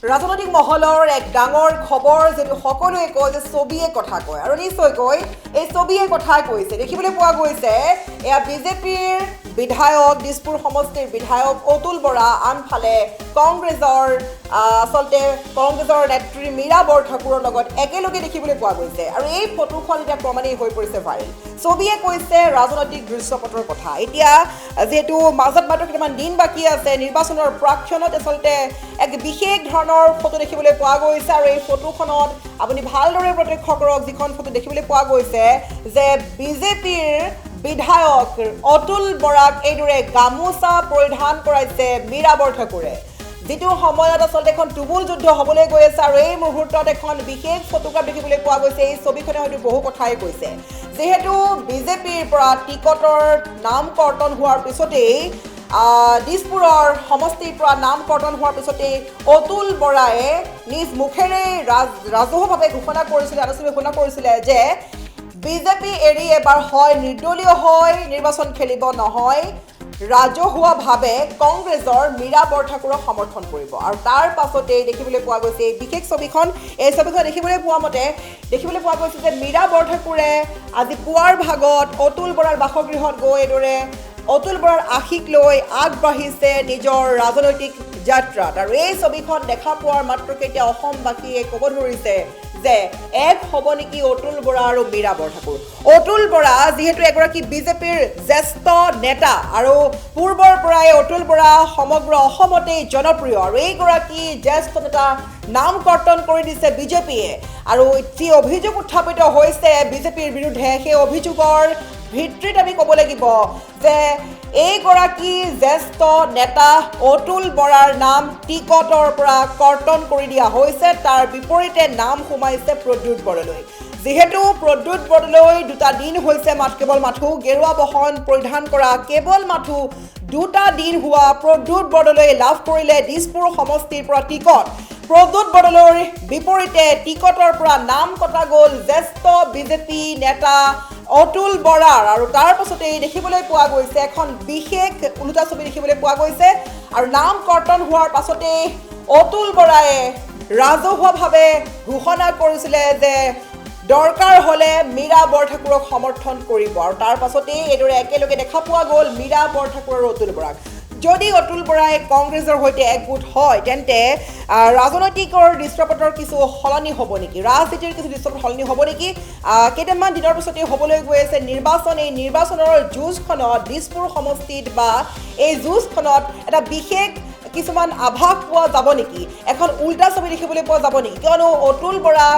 ৰাজনৈতিক মহলৰ এক ডাঙৰ খবৰ যেটো সকলোৱে কয় যে ছবিয়ে কথা কয় আৰু নিশ্চয়কৈ এই ছবিয়ে কথা কৈছে দেখিবলৈ পোৱা গৈছে এয়া বিজেপিৰ বিধায়ক দিছপুৰ সমষ্টিৰ বিধায়ক অতুল বৰা আনফালে কংগ্ৰেছৰ নেত্ৰী মীৰা বৰঠাকুৰৰ লগত একেলগে দেখিবলৈ পোৱা গৈছে আৰু এই ফটোখন এতিয়া ক্ৰমান্বয়ে হৈ পৰিছে ভাইৰেল ছবিয়ে কৈছে ৰাজনৈতিক দৃশ্যপটৰ কথা এতিয়া যেহেতু মাজত মাত্ৰ কেইটামান দিন বাকী আছে নিৰ্বাচনৰ প্ৰাক্ষণত আচলতে এক বিশেষ ধৰণৰ ফটো দেখিবলৈ পোৱা গৈছে আৰু এই ফটোখনত আপুনি ভালদৰে প্ৰত্যক্ষ কৰক যিখন ফটো দেখিবলৈ পোৱা গৈছে যে বিজেপিৰ বিধায়ক অতুল বৰাক এইদৰে গামোচা পৰিধান কৰাইছে মীৰা বৰঠাকুৰে যেটো সময়ত আচলতে এখন তুমুল যুদ্ধ হ'বলৈ গৈ আছে আৰু এই মুহূৰ্তত এখন বিশেষ ফটোগ্ৰাফ দেখিবলৈ পোৱা গৈছে এই ছবিখনে হয়তো বহু কথাই কৈছে যেহেতু বিজেপিৰ পৰা টিকটৰ নাম কৰ্তন হোৱাৰ পিছতেই দিছপুৰৰ সমষ্টিৰ পৰা নাম কৰ্তন হোৱাৰ পিছতেই অতুল বৰাই নিজ মুখেৰে ৰাজহুৱাভাৱে ঘোষণা কৰিছিলে যে বিজেপি এৰি এবাৰ হয় নিৰ্দলীয় হয় নিৰ্বাচন খেলিব নহয় ৰাজহুৱাভাৱে কংগ্ৰেছৰ মীৰা বৰঠাকুৰক সমৰ্থন কৰিব আৰু তাৰ পাছতেই দেখিবলৈ পোৱা গৈছে এই বিশেষ ছবিখন দেখিবলৈ পোৱা গৈছে যে মীৰা বৰঠাকুৰে আজি পুৱাৰ ভাগত অতুল বৰাৰ বাসগৃহত গৈ এইদৰে অতুল বৰাৰ আশীক লৈ আগবাঢ়িছে নিজৰ ৰাজনৈতিক যাত্ৰাত আৰু এই ছবিখন দেখা পোৱাৰ মাত্ৰকে এতিয়া অসমবাসীয়ে ক'ব ধৰিছে যে এক হ'ব নেকি অতুল বৰা আৰু মীৰা বৰঠাকুৰ অতুল বৰা যিহেতু এগৰাকী বিজেপিৰ জ্যেষ্ঠ নেতা আৰু পূৰ্বৰ পৰাই অতুল বৰা সমগ্ৰ অসমতেই জনপ্ৰিয় আৰু এইগৰাকী জ্যেষ্ঠ নেতা নাম কৰ্তন কৰি দিছে বিজেপিয়ে আৰু যি অভিযোগ উত্থাপিত হৈছে বিজেপিৰ বিৰুদ্ধে সেই অভিযোগৰ ভিত্তিত আমি ক'ব লাগিব যে এইগৰাকী জ্যেষ্ঠ নেতা অতুল বৰাৰ নাম টিকটৰ পৰা কৰ্তন কৰি দিয়া হৈছে তাৰ বিপৰীতে নাম সোমাইছে প্ৰদ্যুৎ বৰদলৈ যেহেতু প্ৰদ্যুৎ বৰদলৈ দুটা দিন হৈছে কেৱল মাথো গেৰুৱা বহন পৰিধান কৰা কেৱল মাথো দুটা দিন হোৱা প্ৰদ্যুৎ বৰদলৈ লাভ কৰিলে দিছপুৰ সমষ্টিৰ পৰা টিকট প্ৰদ্যুৎ বৰদলৈৰ বিপৰীতে টিকটৰ পৰা নাম কটা গ'ল জ্যেষ্ঠ বিজেপি নেতা অতুল বৰাৰ আৰু তাৰ পাছতেই দেখিবলৈ পোৱা গৈছে এখন বিশেষ ওলোটা ছবি দেখিবলৈ পোৱা গৈছে আৰু নাম কৰ্তন হোৱাৰ পাছতেই অতুল বৰাই ৰাজহুৱাভাৱে ঘোষণা কৰিছিলে যে দৰকাৰ হ'লে মীৰা বৰঠাকুৰক সমৰ্থন কৰিব আৰু তাৰ পাছতেই এইদৰে একেলগে দেখা পোৱা গ'ল মীৰা বৰঠাকুৰ আৰু অতুল বৰাক যদি অতুল বৰাই কংগ্ৰেছৰ সৈতে একগোট হয় তেন্তে ৰাজনৈতিকৰ দৃশ্যপটৰ কিছু সলনি হ'ব নেকি ৰাজনীতিৰ কিছু দৃশ্যপট সলনি হ'ব নেকি কেইটামান দিনৰ পিছতেই হ'বলৈ গৈ আছে নিৰ্বাচনৰ যুঁজখনত দিছপুৰ সমষ্টিত বা এই যুঁজখনত এটা বিশেষ কিছুমান আভাস পোৱা যাব নেকি এখন উল্টা ছবি দেখিবলৈ পোৱা যাব নেকি কিয়নো অতুল বৰা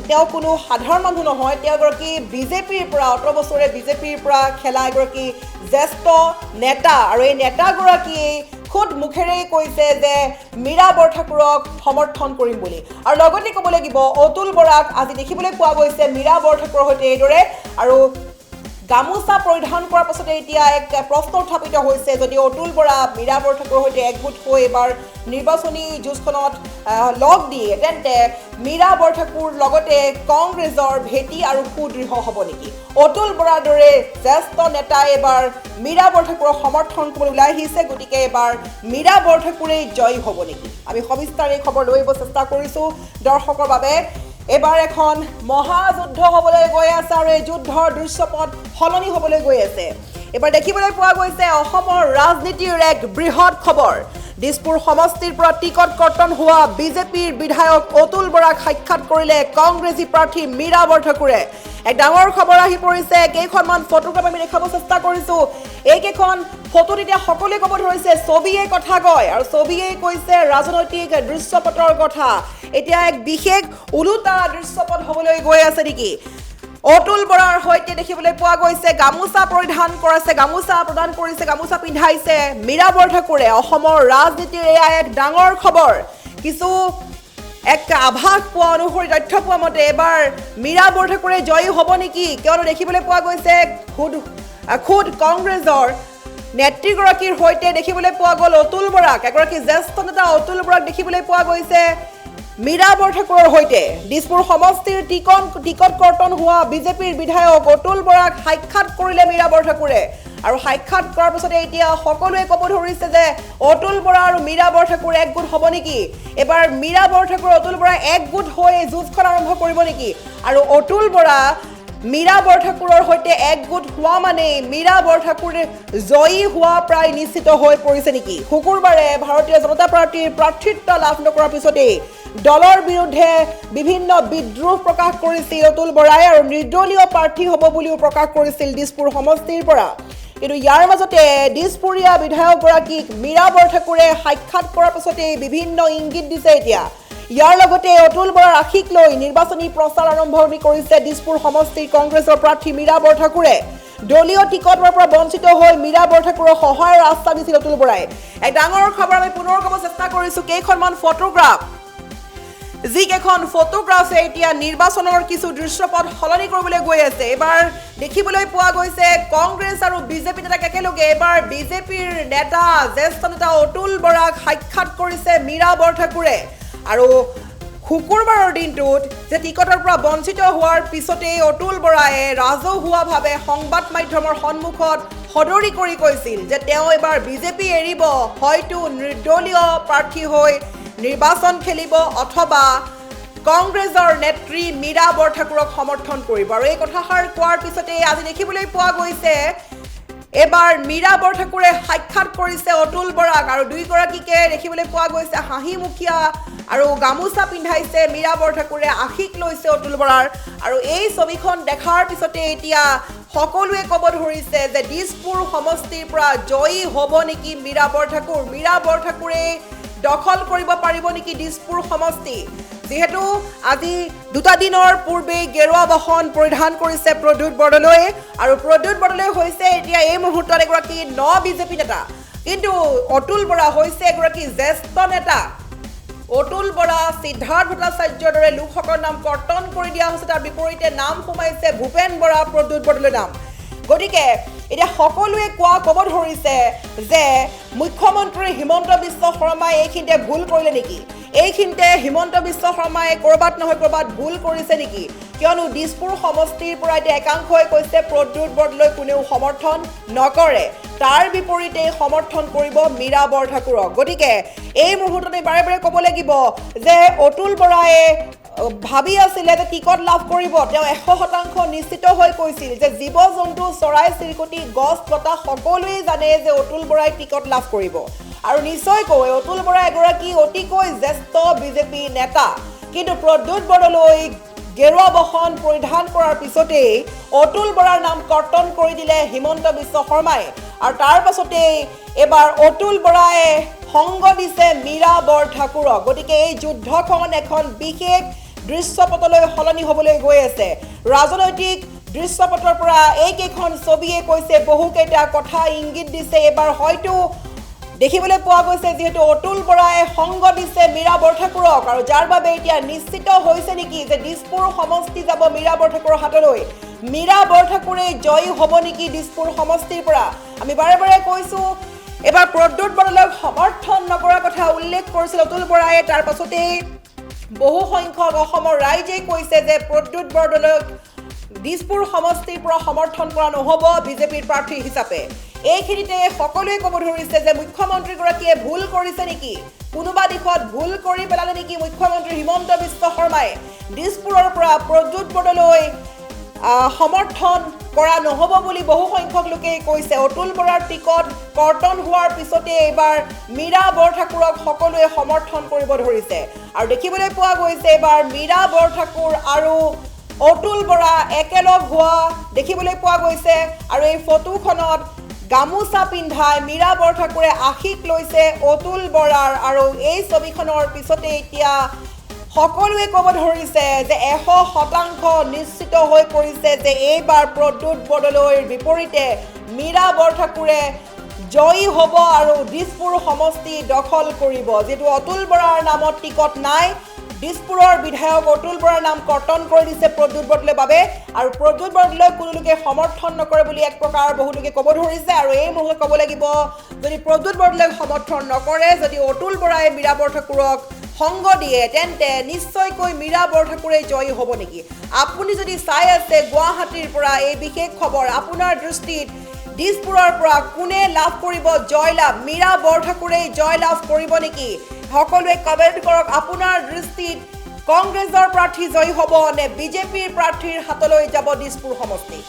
তেওঁ কোনো সাধাৰণ মানুহ নহয় তেওঁ এগৰাকী বিজেপিৰ পৰা অত বছৰে বিজেপিৰ পৰা খেলা এগৰাকী জ্যেষ্ঠ নেতা আৰু এই নেতাগৰাকীয়ে খুদ মুখেৰে কৈছে যে মীৰা বৰঠাকুৰক সমৰ্থন কৰিম বুলি আৰু লগতে ক'ব লাগিব অতুল বৰাক আজি দেখিবলৈ পোৱা গৈছে মীৰা বৰঠাকুৰৰ সৈতে এইদৰে আৰু গামোচা পৰিধান কৰাৰ পাছতে এতিয়া এক প্ৰশ্ন উত্থাপিত হৈছে যদি অতুল বৰা মীৰা বৰঠাকুৰৰ সৈতে একগোট হৈ এবাৰ নিৰ্বাচনী যুঁজখনত লগ দিয়ে তেন্তে মীৰা বৰঠাকুৰ লগতে কংগ্ৰেছৰ ভেটি আৰু সুদৃঢ় হ'ব নেকি অতুল বৰাৰ দৰে জ্যেষ্ঠ নেতাই এবাৰ মীৰা বৰঠাকুৰক সমৰ্থন কৰিবলৈ ওলাই আহিছে গতিকে এবাৰ মীৰা বৰঠাকুৰেই জয়ী হ'ব নেকি আমি সবিস্তাৰে খবৰ লৈ আহিব চেষ্টা কৰিছোঁ দৰ্শকৰ বাবে এবাৰ এখন মহাযুদ্ধ হ'বলৈ গৈ আছে আৰু এই যুদ্ধৰ দৃশ্যপট সলনি হ'বলৈ গৈ আছে এবাৰ দেখিবলৈ পোৱা গৈছে অসমৰ ৰাজনীতিৰ এক বৃহৎ খবৰ দিছপুৰ সমষ্টিৰ পৰা টিকট কৰ্তন হোৱা বিজেপিৰ বিধায়ক অতুল বৰাক সাক্ষাৎ কৰিলে কংগ্ৰেছী প্ৰাৰ্থী মীৰা বৰঠাকুৰে এক ডাঙৰ খবৰ আহি পৰিছে কেইখনমান ফটোগ্ৰাফ আমি দেখাব চেষ্টা কৰিছোঁ এইকেইখন ফটোত এতিয়া সকলোৱে ক'ব ধৰিছে ছবিয়ে কথা কয় আৰু ছবিয়ে কৈছে ৰাজনৈতিক দৃশ্যপটৰ কথা এতিয়া এক বিশেষ ওলোটা দৃশ্যপট হ'বলৈ গৈ আছে নেকি অতুল বৰাৰ সৈতে দেখিবলৈ পোৱা গৈছে গামোচা পৰিধান কৰাইছে গামোচা প্ৰদান কৰিছে গামোচা পিন্ধাইছে মীৰা বৰঠাকুৰে অসমৰ ৰাজনীতিৰ এয়া এক ডাঙৰ খবৰ কিছু এক আভাস পোৱা অনুসৰি তথ্য পোৱা মতে এবাৰ মীৰা বৰঠাকুৰে জয়ী হ'ব নেকি কিয়নো দেখিবলৈ পোৱা গৈছে খুদ কংগ্ৰেছৰ নেত্ৰীগৰাকীৰ সৈতে দেখিবলৈ পোৱা গ'ল অতুল বৰাক এগৰাকী জ্যেষ্ঠ নেতা অতুল বৰাক দেখিবলৈ পোৱা গৈছে মীৰা বৰঠাকুৰৰ সৈতে দিছপুৰ সমষ্টিৰ টিকট কৰ্তন হোৱা বিজেপিৰ বিধায়ক অতুল বৰাক সাক্ষাৎ কৰিলে মীৰা বৰঠাকুৰে আৰু সাক্ষাৎ কৰাৰ পিছতে এতিয়া সকলোৱে ক'ব ধৰিছে যে অতুল বৰা আৰু মীৰা বৰঠাকুৰ একগোট হ'ব নেকি এবাৰ মীৰা বৰঠাকুৰ অতুল বৰা একগোট হৈ যুঁজখন আৰম্ভ কৰিব নেকি আৰু অতুল বৰা মীৰা বৰঠাকুৰৰ সৈতে একগোট হোৱা মানে মীৰা বৰঠাকুৰ জয়ী হোৱা প্ৰায় নিশ্চিত হৈ পৰিছে নেকি শুকুৰবাৰে ভাৰতীয় জনতা পাৰ্টীৰ প্ৰাৰ্থিত্ব লাভ নকৰাৰ পিছতেই দলৰ বিৰুদ্ধে বিভিন্ন বিদ্ৰোহ প্ৰকাশ কৰিছিল অতুল বৰাই আৰু নিৰ্দলীয় প্ৰাৰ্থী হ'ব বুলিও প্ৰকাশ কৰিছিল দিছপুৰ সমষ্টিৰ পৰা কিন্তু ইয়াৰ মাজতে দিছপুৰীয়া বিধায়কগৰাকীক মীৰা বৰঠাকুৰে সাক্ষাৎ কৰাৰ পিছতেই বিভিন্ন ইংগিত দিছে এতিয়া ইয়াৰ লগতে অতুল বৰাৰ আশীক লৈ নিৰ্বাচনী প্ৰচাৰ আৰম্ভণি কৰিছে দিছপুৰ সমষ্টিৰ কংগ্ৰেছৰ প্ৰাৰ্থী মীৰা বৰঠাকুৰে দলীয় টিকটৰ পৰা বঞ্চিত হৈ মীৰা বৰঠাকুৰৰ সহায়ৰ আশ্বাস দিছিল অতুল বৰাই এক ডাঙৰ খবৰ আমি পুনৰ ক'ব চেষ্টা কৰিছোঁ কেইখনমান ফটোগ্ৰাফ যিকেইখন ফটোগ্ৰাফে এতিয়া নিৰ্বাচনৰ কিছু দৃশ্যপট সলনি কৰিবলৈ গৈ আছে এবাৰ দেখিবলৈ পোৱা গৈছে কংগ্ৰেছ আৰু বিজেপি নেতাক একেলগে এবাৰ বিজেপিৰ নেতা জ্যেষ্ঠ নেতা অতুল বৰাক সাক্ষাৎ কৰিছে মীৰা বৰঠাকুৰে আৰু শুকুৰবাৰৰ দিনটোত যে টিকটৰ পৰা বঞ্চিত হোৱাৰ পিছতেই অতুল বৰাই ৰাজহুৱাভাৱে সংবাদ মাধ্যমৰ সন্মুখত সদৰি কৰি কৈছিল যে তেওঁ এবাৰ বিজেপি এৰিব হয়তো নিৰ্দলীয় প্ৰাৰ্থী হৈ নিৰ্বাচন খেলিব অথবা কংগ্ৰেছৰ নেত্ৰী মীৰা বৰঠাকুৰক সমৰ্থন কৰিব আৰু এই কথাষাৰ কোৱাৰ পিছতেই আজি দেখিবলৈ পোৱা গৈছে এবাৰ মীৰা বৰঠাকুৰে সাক্ষাৎ কৰিছে অতুল বৰাক আৰু দুইগৰাকীকে দেখিবলৈ পোৱা গৈছে হাঁহিমুখীয়া আৰু গামোচা পিন্ধাইছে মীৰা বৰঠাকুৰে আশীক লৈছে অতুল বৰাৰ আৰু এই ছবিখন দেখাৰ পিছতে এতিয়া সকলোৱে ক'ব ধৰিছে যে দিছপুৰ সমষ্টিৰ পৰা জয়ী হ'ব নেকি মীৰা বৰঠাকুৰে দখল কৰিব পাৰিব নেকি দিছপুৰ সমষ্টি যিহেতু আজি দুটা দিনৰ পূৰ্বে গেৰুৱা বাহন পৰিধান কৰিছে প্ৰদ্যুৎ বৰদলৈ আৰু প্ৰদ্যুৎ বৰদলৈ হৈছে এতিয়া এই মুহূৰ্তত এগৰাকী বিজেপি নেতা কিন্তু অতুল বৰা হৈছে এগৰাকী জ্যেষ্ঠ নেতা অতুল বৰা সিদ্ধাৰ্থ ভট্টাচাৰ্যৰ দৰে লোকসকলৰ নাম কৰ্তন কৰি দিয়া হৈছে তাৰ বিপৰীতে নাম সোমাইছে ভূপেন বৰা প্ৰদ্যুৎ বৰদলৈ নাম গতিকে এতিয়া সকলোৱে ক'ব ধৰিছে যে মুখ্যমন্ত্ৰী হিমন্ত বিশ্ব শৰ্মাই এইখিনিতে ভুল কৰিলে নেকি এইখিনিতে হিমন্ত বিশ্ব শৰ্মাই ক'ৰবাত নহয় ক'ৰবাত ভুল কৰিছে নেকি কিয়নো দিছপুৰ সমষ্টিৰ পৰা এতিয়া একাংশই কৈছে প্ৰদ্যুৎ বৰদলৈ কোনেও সমৰ্থন নকৰে তাৰ বিপৰীতে সমৰ্থন কৰিব মীৰা বৰঠাকুৰক গতিকে এই মুহূৰ্ততে বাৰে বাৰে ক'ব লাগিব যে অতুল বৰাই ভাবি আছিলে যে টিকট লাভ কৰিব তেওঁ 100% নিশ্চিত হৈ কৈছিল যে জীৱ জন্তু চৰাই চিৰিকটি গছ লতা সকলোৱে জানে যে অতুল বৰাই টিকট লাভ কৰিব আৰু নিশ্চয়কৈ অতুল বৰা এগৰাকী অতিকৈ জ্যেষ্ঠ বিজেপি নেতা কিন্তু প্ৰদ্যুৎ বৰদলৈ গেৰুৱা বাহন পৰিধান কৰাৰ পিছতেই অতুল বৰাৰ নাম কৰ্তন কৰি দিলে হিমন্ত বিশ্ব শৰ্মাই আৰু তাৰ পাছতেই এবাৰ অতুল বৰাই সংগ দিছে মীৰা বৰঠাকুৰক গতিকে এই যুদ্ধখন এখন বিশেষ দৃশ্যপটলৈ সলনি হ'বলৈ গৈ আছে ৰাজনৈতিক দৃশ্যপটৰ পৰা এইকেইখন ছবিয়ে কৈছে বহুকেইটা কথা ইংগিত দিছে এবাৰ হয়তো দেখিবলৈ পোৱা গৈছে যিহেতু অতুল বৰাই সংগ দিছে মীৰা বৰঠাকুৰক আৰু যাৰ বাবে এতিয়া নিশ্চিত হৈছে নেকি যে দিছপুৰ সমষ্টি যাব মীৰা বৰঠাকুৰৰ হাতলৈ মীৰা বৰঠাকুৰে জয়ী হ'ব নেকি দিছপুৰ সমষ্টিৰ পৰা আমি বাৰে বাৰে কৈছোঁ এবাৰ প্ৰদ্যুৎ বৰদলৈক সমৰ্থন নকৰাৰ কথা উল্লেখ কৰিছিল অতুল বৰাই তাৰ পাছতেই বহু সংখ্যক অসমৰ ৰাইজে কৈছে যে প্ৰদ্যুৎ বৰদলৈক দিছপুৰ সমষ্টিৰ পৰা সমৰ্থন কৰা নহ'ব বিজেপিৰ প্ৰাৰ্থী হিচাপে এইখিনিতে সকলোৱে ক'ব ধৰিছে যে মুখ্যমন্ত্ৰীগৰাকীয়ে ভুল কৰিছে নেকি কোনোবা দিশত ভুল কৰি পেলালে নেকি মুখ্যমন্ত্ৰী হিমন্ত বিশ্ব শৰ্মাই দিছপুৰৰ পৰা প্ৰদ্যুৎ বৰদলৈ সমৰ্থন কৰা নহ'ব বুলি বহু সংখ্যক লোকে কৈছে অতুল বৰাৰ টিকট কৰ্তন হোৱাৰ পিছতে এইবাৰ মীৰা বৰঠাকুৰক সকলোৱে সমৰ্থন কৰিব ধৰিছে আৰু দেখিবলৈ পোৱা গৈছে এইবাৰ মীৰা বৰঠাকুৰ আৰু অতুল বৰা একেলগ হোৱা দেখিবলৈ পোৱা গৈছে আৰু এই ফটোখনত গামোচা পিন্ধাই মীৰা বৰঠাকুৰে আশীক লৈছে অতুল বৰাৰ আৰু এই ছবিখনৰ পিছতে এতিয়া সকলোৱে ক'ব ধৰিছে যে 100% নিশ্চিত হৈ পৰিছে যে এইবাৰ প্ৰদ্যুৎ বৰদলৈৰ বিপৰীতে মীৰা বৰঠাকুৰে জয়ী হ'ব আৰু দিছপুৰ সমষ্টি দখল কৰিব যেটো অতুল বৰাৰ নামত টিকট নাই দিছপুৰৰ বিধায়ক অতুল বৰাৰ নাম কৰ্তন কৰি দিছে প্ৰদ্যুৎ বৰদলৈৰ বাবে আৰু প্ৰদ্যুৎ বৰদলৈ কোনো লোকে সমৰ্থন নকৰে বুলি এক প্ৰকাৰ বহু লোকে ক'ব ধৰিছে আৰু এই মুহূৰ্তত ক'ব লাগিব যদি প্ৰদ্যুৎ বৰদলৈক সমৰ্থন নকৰে যদি অতুল বৰাই মীৰা বৰঠাকুৰক সংগ দিয়ে তেন্তে নিশ্চয়কৈ মীৰা বৰঠাকুৰে জয়ী হ'ব নেকি? আপুনি যদি চাই আছে গুৱাহাটীৰ পৰা এই বিশেষ খবৰ, আপোনাৰ দৃষ্টিত দিছপুৰৰ পৰা কোনে লাভ কৰিব জয়লাভ? মীৰা বৰঠাকুৰে জয়লাভ কৰিব নেকি? সকলোৱে কমেণ্ট কৰক। আপোনাৰ দৃষ্টিত কংগ্ৰেছৰ প্ৰাৰ্থী জয়ী হ'ব নে বিজেপিৰ প্ৰাৰ্থীৰ হাতলৈ যাব দিছপুৰ সমষ্টি?